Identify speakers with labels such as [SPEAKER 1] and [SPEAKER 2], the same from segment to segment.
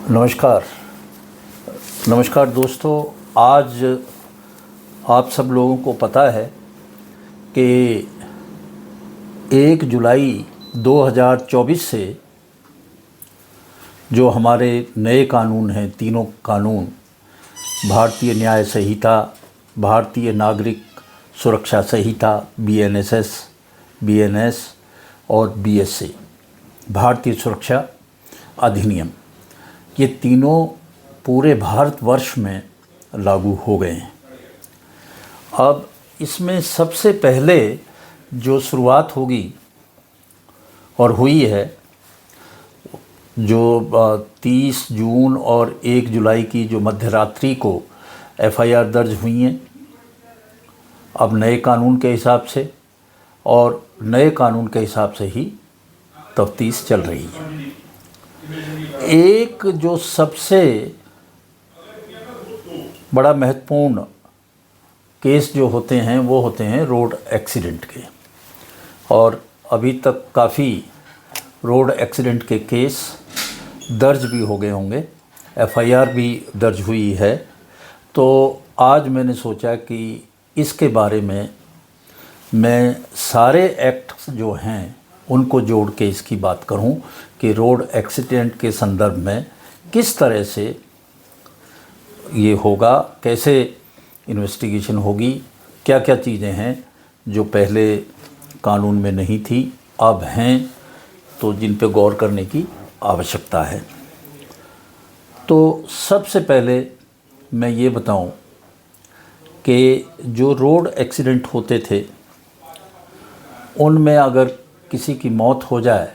[SPEAKER 1] नमस्कार। नमस्कार दोस्तों। आज आप सब लोगों को पता है कि 1 जुलाई 2024 से जो हमारे नए कानून हैं, तीनों कानून, भारतीय न्याय संहिता, भारतीय नागरिक सुरक्षा संहिता BNSS, BNS और BSA, भारतीय सुरक्षा अधिनियम, ये तीनों पूरे भारतवर्ष में लागू हो गए हैं। अब इसमें सबसे पहले जो शुरुआत होगी और हुई है, जो 30 जून और 1 जुलाई की जो मध्यरात्रि को FIR दर्ज हुई हैं, अब नए कानून के हिसाब से, और नए कानून के हिसाब से ही तफ्तीश चल रही है। एक जो सबसे बड़ा महत्वपूर्ण केस जो होते हैं वो होते हैं रोड एक्सीडेंट के, और अभी तक काफ़ी रोड एक्सीडेंट के केस दर्ज भी हो गए होंगे, FIR भी दर्ज हुई है। तो आज मैंने सोचा कि इसके बारे में मैं सारे एक्ट्स जो हैं उनको जोड़ के इसकी बात करूं कि रोड एक्सीडेंट के संदर्भ में किस तरह से ये होगा, कैसे इन्वेस्टिगेशन होगी, क्या क्या चीज़ें हैं जो पहले कानून में नहीं थी अब हैं, तो जिन पे गौर करने की आवश्यकता है। तो सबसे पहले मैं ये बताऊं कि जो रोड एक्सीडेंट होते थे उनमें अगर किसी की मौत हो जाए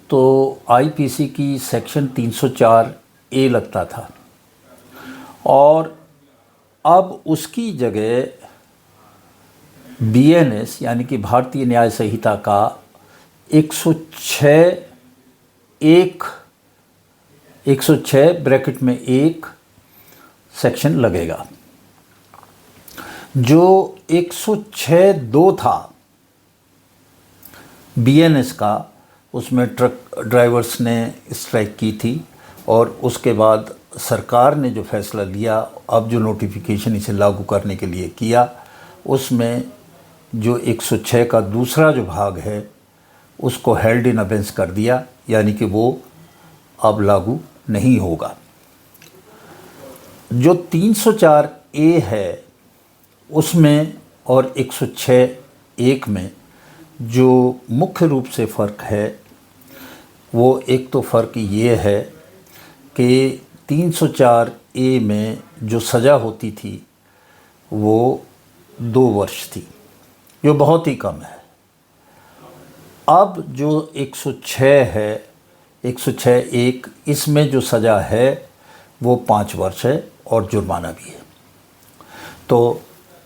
[SPEAKER 1] तो IPC की सेक्शन 304A लगता था, और अब उसकी जगह BNS यानी कि भारतीय न्याय संहिता का 106 ब्रैकेट में 1 सेक्शन लगेगा। जो 106(2) था BNS का, उसमें ट्रक ड्राइवर्स ने स्ट्राइक की थी, और उसके बाद सरकार ने जो फैसला लिया, अब जो नोटिफिकेशन इसे लागू करने के लिए किया, उसमें जो 106 का दूसरा जो भाग है उसको हेल्ड इन अबेंस कर दिया, यानी कि वो अब लागू नहीं होगा। जो 304A है उसमें और 106(1) में जो मुख्य रूप से फ़र्क है वो एक तो फ़र्क ये है कि 304A में जो सज़ा होती थी वो 2 वर्ष थी, जो बहुत ही कम है। अब जो 106 है, 106(1), इसमें जो सज़ा है वो 5 वर्ष है और जुर्माना भी है। तो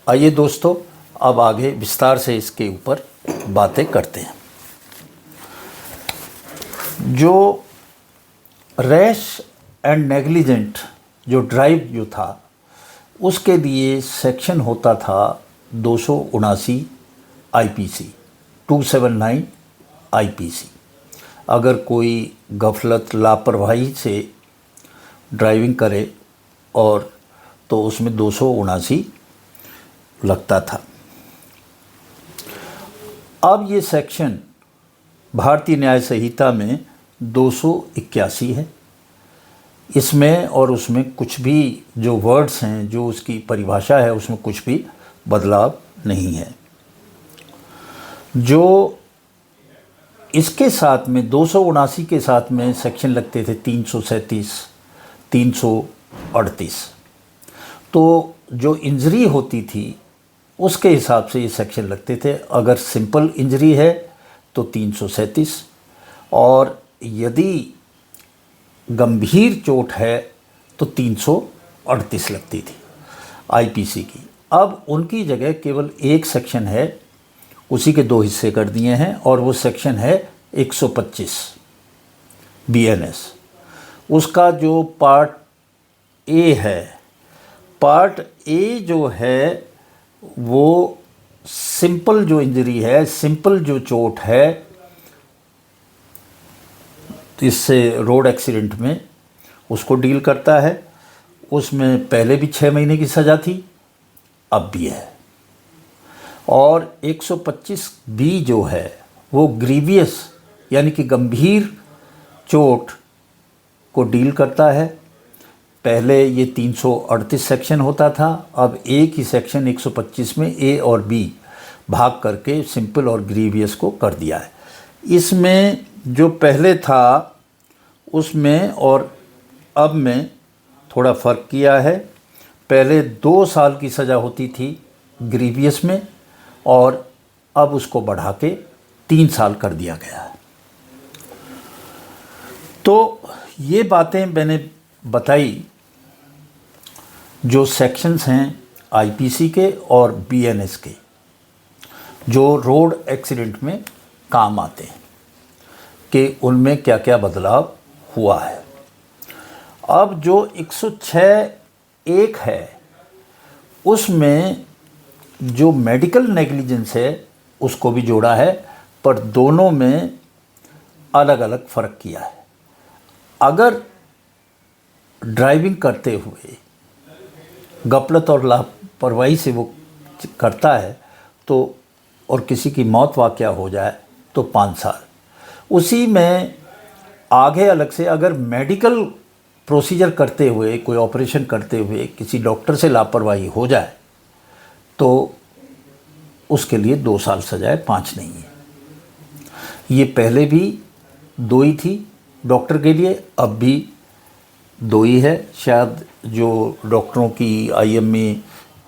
[SPEAKER 1] आइए दोस्तों, अब आगे विस्तार से इसके ऊपर बातें करते हैं। जो रैश एंड नेग्लिजेंट जो ड्राइव जो था, उसके लिए सेक्शन होता था 279 IPC, 279 IPC। अगर कोई गफलत लापरवाही से ड्राइविंग करे और तो उसमें 279 लगता था। अब ये सेक्शन भारतीय न्याय संहिता में 281 है। इसमें और उसमें कुछ भी जो वर्ड्स हैं, जो उसकी परिभाषा है, उसमें कुछ भी बदलाव नहीं है। जो इसके साथ में 279 के साथ में सेक्शन लगते थे 337, 338। तो जो इंजरी होती थी उसके हिसाब से ये सेक्शन लगते थे। अगर सिंपल इंजरी है तो 337, और यदि गंभीर चोट है तो 338 लगती थी IPC की। अब उनकी जगह केवल एक सेक्शन है, उसी के 2 हिस्से कर दिए हैं, और वो सेक्शन है 125 BNS। उसका जो पार्ट A है, पार्ट A जो है वो सिंपल जो इंजरी है, सिंपल जो चोट है इससे रोड एक्सीडेंट में, उसको डील करता है। उसमें पहले भी 6 महीने की सज़ा थी, अब भी है। और 125 बी जो है वो ग्रीवियस यानी कि गंभीर चोट को डील करता है। पहले ये 338 सेक्शन होता था, अब एक ही सेक्शन 125 में ए और बी भाग करके सिंपल और ग्रीवियस को कर दिया है। इसमें जो पहले था उसमें और अब में थोड़ा फ़र्क किया है। पहले 2 साल की सज़ा होती थी ग्रीवियस में और अब उसको बढ़ा के 3 साल कर दिया गया है। तो ये बातें मैंने बताई जो सेक्शंस हैं आईपीसी के और बीएनएस के, जो रोड एक्सीडेंट में काम आते हैं कि उनमें क्या क्या बदलाव हुआ है। अब जो 106(1) है उसमें जो मेडिकल नेग्लिजेंस है उसको भी जोड़ा है, पर दोनों में अलग अलग फ़र्क किया है। अगर ड्राइविंग करते हुए गफलत और लापरवाही से वो करता है तो और किसी की मौत वाक़या हो जाए तो 5 साल। उसी में आगे अलग से अगर मेडिकल प्रोसीजर करते हुए, कोई ऑपरेशन करते हुए किसी डॉक्टर से लापरवाही हो जाए तो उसके लिए 2 साल सज़ा है, 5 नहीं है। ये पहले भी 2 ही थी डॉक्टर के लिए, अब भी 2 ही है। शायद जो डॉक्टरों की आईएमए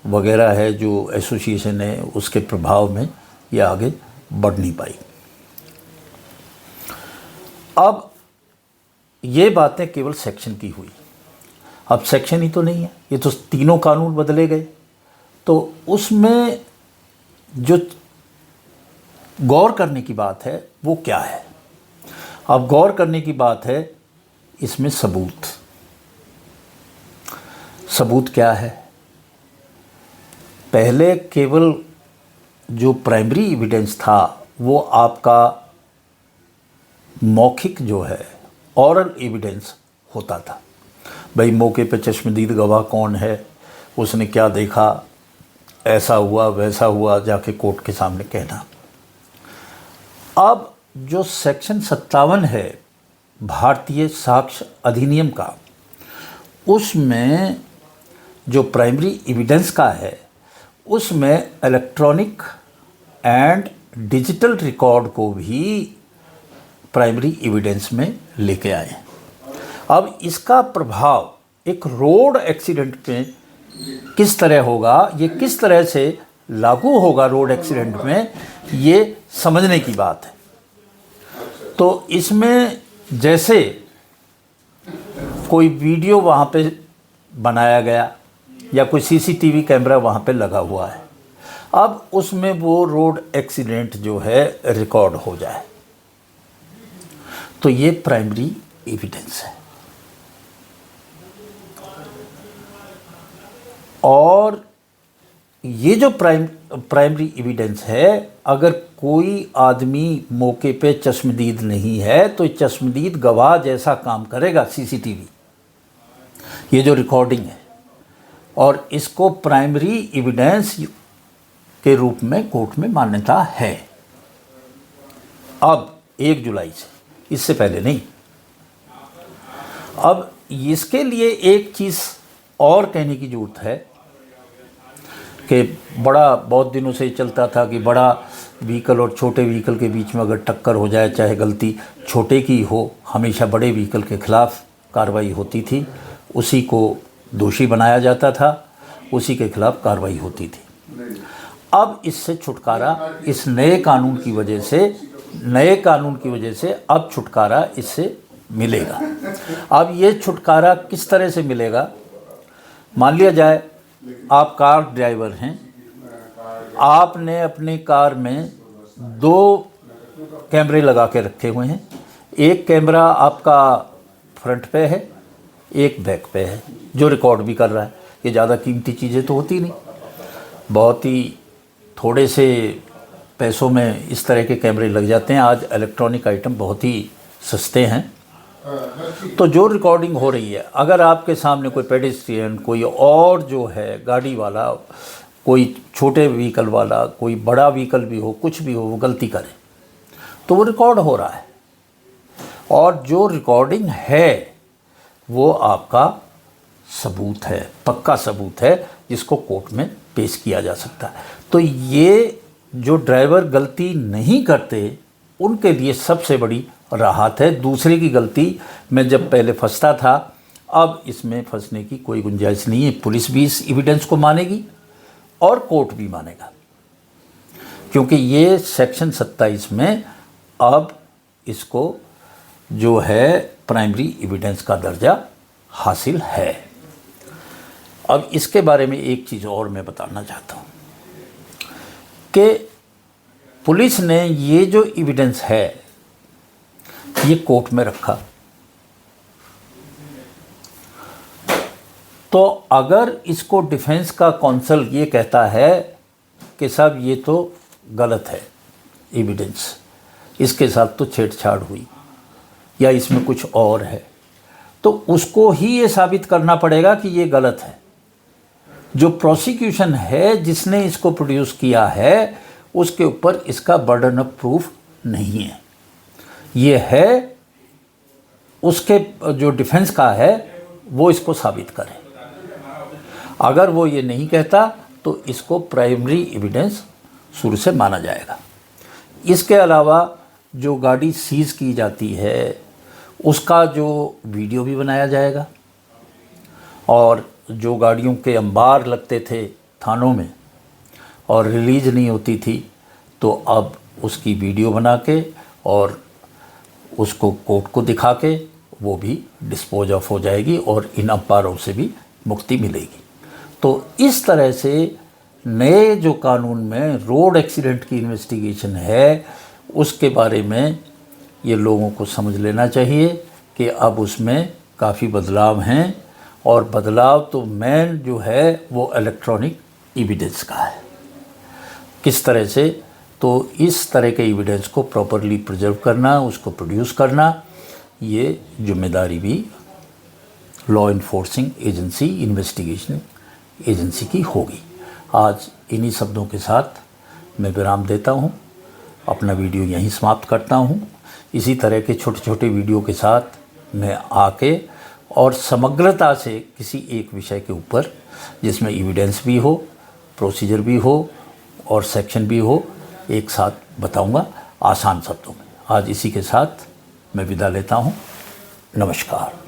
[SPEAKER 1] वगैरह है, जो एसोसिएशन है, उसके प्रभाव में ये आगे बढ़ नहीं पाई। अब ये बातें केवल सेक्शन की हुई। अब सेक्शन ही तो नहीं है, ये तो तीनों कानून बदले गए। तो उसमें जो गौर करने की बात है वो क्या है? अब गौर करने की बात है इसमें सबूत क्या है? पहले केवल जो प्राइमरी एविडेंस था वो आपका मौखिक जो है ऑरल एविडेंस होता था। भाई मौके पे चश्मदीद गवाह कौन है, उसने क्या देखा, ऐसा हुआ वैसा हुआ, जाके कोर्ट के सामने कहना। अब जो सेक्शन 57 है भारतीय साक्ष्य अधिनियम का, उसमें जो प्राइमरी एविडेंस का है उसमें इलेक्ट्रॉनिक एंड डिजिटल रिकॉर्ड को भी प्राइमरी एविडेंस में लेके आए। अब इसका प्रभाव एक रोड एक्सीडेंट में किस तरह होगा, ये किस तरह से लागू होगा रोड एक्सीडेंट में, ये समझने की बात है। तो इसमें जैसे कोई वीडियो वहाँ पे बनाया गया या कोई सीसीटीवी कैमरा वहाँ पे लगा हुआ है, अब उसमें वो रोड एक्सीडेंट जो है रिकॉर्ड हो जाए तो ये प्राइमरी एविडेंस है। और ये जो प्राइमरी एविडेंस है, अगर कोई आदमी मौके पे चश्मदीद नहीं है तो चश्मदीद गवाह जैसा काम करेगा सीसीटीवी, ये जो रिकॉर्डिंग है, और इसको प्राइमरी एविडेंस के रूप में कोर्ट में मान्यता है अब 1 जुलाई से, इससे पहले नहीं। अब इसके लिए एक चीज़ और कहने की ज़रूरत है कि बड़ा बहुत दिनों से चलता था कि बड़ा व्हीकल और छोटे व्हीकल के बीच में अगर टक्कर हो जाए, चाहे गलती छोटे की हो, हमेशा बड़े व्हीकल के ख़िलाफ़ कार्रवाई होती थी, उसी को दोषी बनाया जाता था, उसी के खिलाफ़ कार्रवाई होती थी। अब इससे छुटकारा इस नए कानून की वजह से अब छुटकारा इससे मिलेगा। अब ये छुटकारा किस तरह से मिलेगा? मान लिया जाए आप कार ड्राइवर हैं, आपने अपनी कार में 2 कैमरे लगा के रखे हुए हैं। एक कैमरा आपका फ्रंट पे है, एक बैक पे है, जो रिकॉर्ड भी कर रहा है। ये ज़्यादा कीमती चीज़ें तो होती नहीं, बहुत ही थोड़े से पैसों में इस तरह के कैमरे लग जाते हैं। आज इलेक्ट्रॉनिक आइटम बहुत ही सस्ते हैं, तो जो रिकॉर्डिंग हो रही है, अगर आपके सामने कोई पेडेस्ट्रियन, कोई और जो है गाड़ी वाला, कोई छोटे व्हीकल वाला, कोई बड़ा व्हीकल भी हो, कुछ भी हो, वो गलती करे तो वो रिकॉर्ड हो रहा है, और जो रिकॉर्डिंग है वो आपका सबूत है, पक्का सबूत है, जिसको कोर्ट में पेश किया जा सकता है। तो ये जो ड्राइवर गलती नहीं करते उनके लिए सबसे बड़ी राहत है। दूसरे की गलती में जब पहले फंसता था, अब इसमें फंसने की कोई गुंजाइश नहीं है। पुलिस भी इस एविडेंस को मानेगी और कोर्ट भी मानेगा, क्योंकि ये सेक्शन 27 में अब इसको जो है प्राइमरी एविडेंस का दर्जा हासिल है। अब इसके बारे में एक चीज़ और मैं बताना चाहता हूँ कि पुलिस ने ये जो एविडेंस है ये कोर्ट में रखा, तो अगर इसको डिफेंस का काउंसिल ये कहता है कि साहब ये तो गलत है एविडेंस, इसके साथ तो छेड़छाड़ हुई या इसमें कुछ और है, तो उसको ही ये साबित करना पड़ेगा कि ये गलत है। जो प्रोसिक्यूशन है जिसने इसको प्रोड्यूस किया है, उसके ऊपर इसका बर्डन ऑफ प्रूफ नहीं है। ये है उसके जो डिफेंस का है वो इसको साबित करे। अगर वो ये नहीं कहता तो इसको प्राइमरी एविडेंस शुरू से माना जाएगा। इसके अलावा जो गाड़ी सीज की जाती है उसका जो वीडियो भी बनाया जाएगा, और जो गाड़ियों के अंबार लगते थे थानों में और रिलीज़ नहीं होती थी, तो अब उसकी वीडियो बना के और उसको कोर्ट को दिखा के वो भी डिस्पोज ऑफ हो जाएगी और इन अंबारों से भी मुक्ति मिलेगी। तो इस तरह से नए जो कानून में रोड एक्सीडेंट की इन्वेस्टिगेशन है उसके बारे में ये लोगों को समझ लेना चाहिए कि अब उसमें काफ़ी बदलाव हैं, और बदलाव तो मेन जो है वो इलेक्ट्रॉनिक एविडेंस का है। किस तरह से, तो इस तरह के एविडेंस को प्रॉपरली प्रिजर्व करना, उसको प्रोड्यूस करना, ये जिम्मेदारी भी law enforcing agency, investigation agency की होगी। आज इन्हीं शब्दों के साथ मैं विराम देता हूँ, अपना वीडियो यहीं समाप्त करता हूँ। इसी तरह के छोटे छोटे वीडियो के साथ मैं आके और समग्रता से किसी एक विषय के ऊपर, जिसमें एविडेंस भी हो, प्रोसीजर भी हो और सेक्शन भी हो, एक साथ बताऊंगा आसान शब्दों में। आज इसी के साथ मैं विदा लेता हूं। नमस्कार।